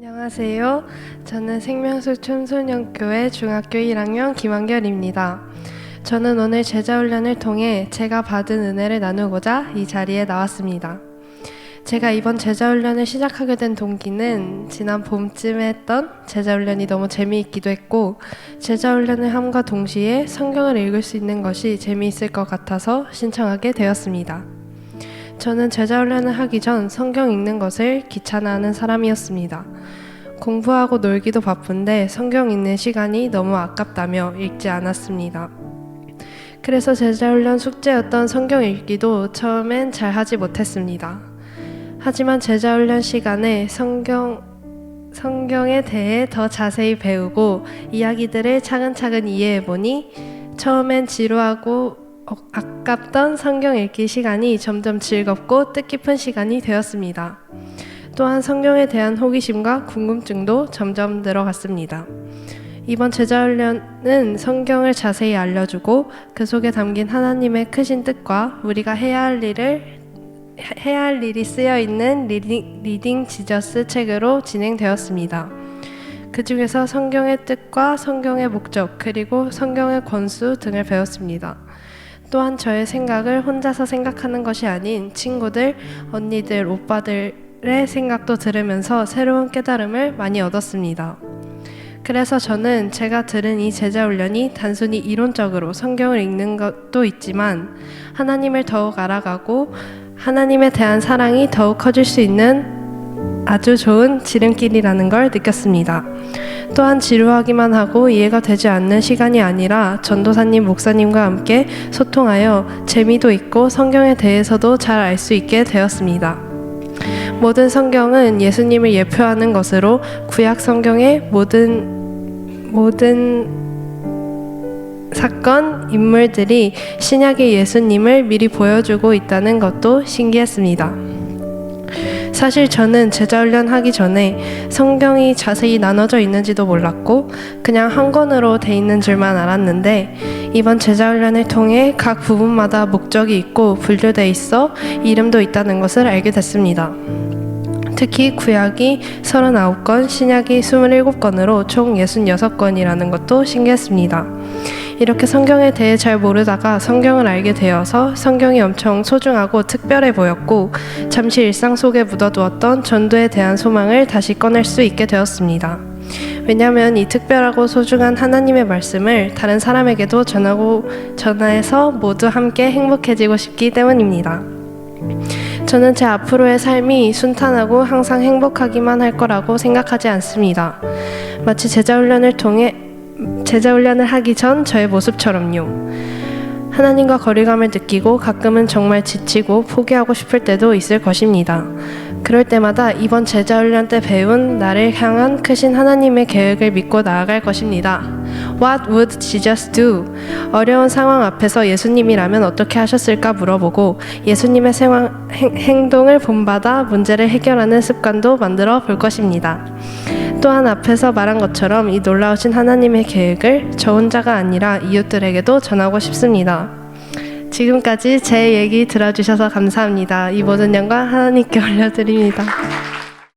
안녕하세요. 저는 생명수 청소년교회 중학교 1학년 김한결입니다. 저는 오늘 제자훈련을 통해 제가 받은 은혜를 나누고자 이 자리에 나왔습니다. 제가 이번 제자훈련을 시작하게 된 동기는 지난 봄쯤에 했던 제자훈련이 너무 재미있기도 했고, 제자훈련을 함과 동시에 성경을 읽을 수 있는 것이 재미있을 것 같아서 신청하게 되었습니다. 저는 제자훈련을 하기 전 성경 읽는 것을 귀찮아하는 사람이었습니다. 공부하고 놀기도 바쁜데 성경 읽는 시간이 너무 아깝다며 읽지 않았습니다. 그래서 제자훈련 숙제였던 성경 읽기도 처음엔 잘 하지 못했습니다. 하지만 제자훈련 시간에 성경에 대해 더 자세히 배우고 이야기들을 차근차근 이해해보니 처음엔 지루하고 아깝던 성경 읽기 시간이 점점 즐겁고 뜻깊은 시간이 되었습니다. 또한 성경에 대한 호기심과 궁금증도 점점 늘어갔습니다. 이번 제자훈련은 성경을 자세히 알려주고 그 속에 담긴 하나님의 크신 뜻과 우리가 해야 할 일이 쓰여있는 리딩 지저스 책으로 진행되었습니다. 그 중에서 성경의 뜻과 성경의 목적 그리고 성경의 권수 등을 배웠습니다. 또한 저의 생각을 혼자서 생각하는 것이 아닌 친구들, 언니들, 오빠들의 생각도 들으면서 새로운 깨달음을 많이 얻었습니다. 그래서 저는 제가 들은 이 제자훈련이 단순히 이론적으로 성경을 읽는 것도 있지만 하나님을 더욱 알아가고 하나님에 대한 사랑이 더욱 커질 수 있는 아주 좋은 지름길이라는 걸 느꼈습니다. 또한 지루하기만 하고 이해가 되지 않는 시간이 아니라 전도사님, 목사님과 함께 소통하여 재미도 있고 성경에 대해서도 잘 알 수 있게 되었습니다. 모든 성경은 예수님을 예표하는 것으로 구약 성경의 모든 사건, 인물들이 신약의 예수님을 미리 보여주고 있다는 것도 신기했습니다. 사실 저는 제자훈련 하기 전에 성경이 자세히 나눠져 있는지도 몰랐고 그냥 한 권으로 돼 있는 줄만 알았는데 이번 제자훈련을 통해 각 부분마다 목적이 있고 분류돼 있어 이름도 있다는 것을 알게 됐습니다. 특히 구약이 39권, 신약이 27권으로 총 66권이라는 것도 신기했습니다. 이렇게 성경에 대해 잘 모르다가 성경을 알게 되어서 성경이 엄청 소중하고 특별해 보였고 잠시 일상 속에 묻어두었던 전도에 대한 소망을 다시 꺼낼 수 있게 되었습니다. 왜냐하면 이 특별하고 소중한 하나님의 말씀을 다른 사람에게도 전해서 모두 함께 행복해지고 싶기 때문입니다. 저는 제 앞으로의 삶이 순탄하고 항상 행복하기만 할 거라고 생각하지 않습니다. 마치 제자훈련을 하기 전 저의 모습처럼요. 하나님과 거리감을 느끼고 가끔은 정말 지치고 포기하고 싶을 때도 있을 것입니다. 그럴 때마다 이번 제자훈련 때 배운 나를 향한 크신 하나님의 계획을 믿고 나아갈 것입니다. What would Jesus do? 어려운 상황 앞에서 예수님이라면 어떻게 하셨을까 물어보고 예수님의 행동을 본받아 문제를 해결하는 습관도 만들어 볼 것입니다. 또한 앞에서 말한 것처럼 이 놀라우신 하나님의 계획을 저 혼자가 아니라 이웃들에게도 전하고 싶습니다. 지금까지 제 얘기 들어주셔서 감사합니다. 이 모든 영광 하나님께 올려드립니다.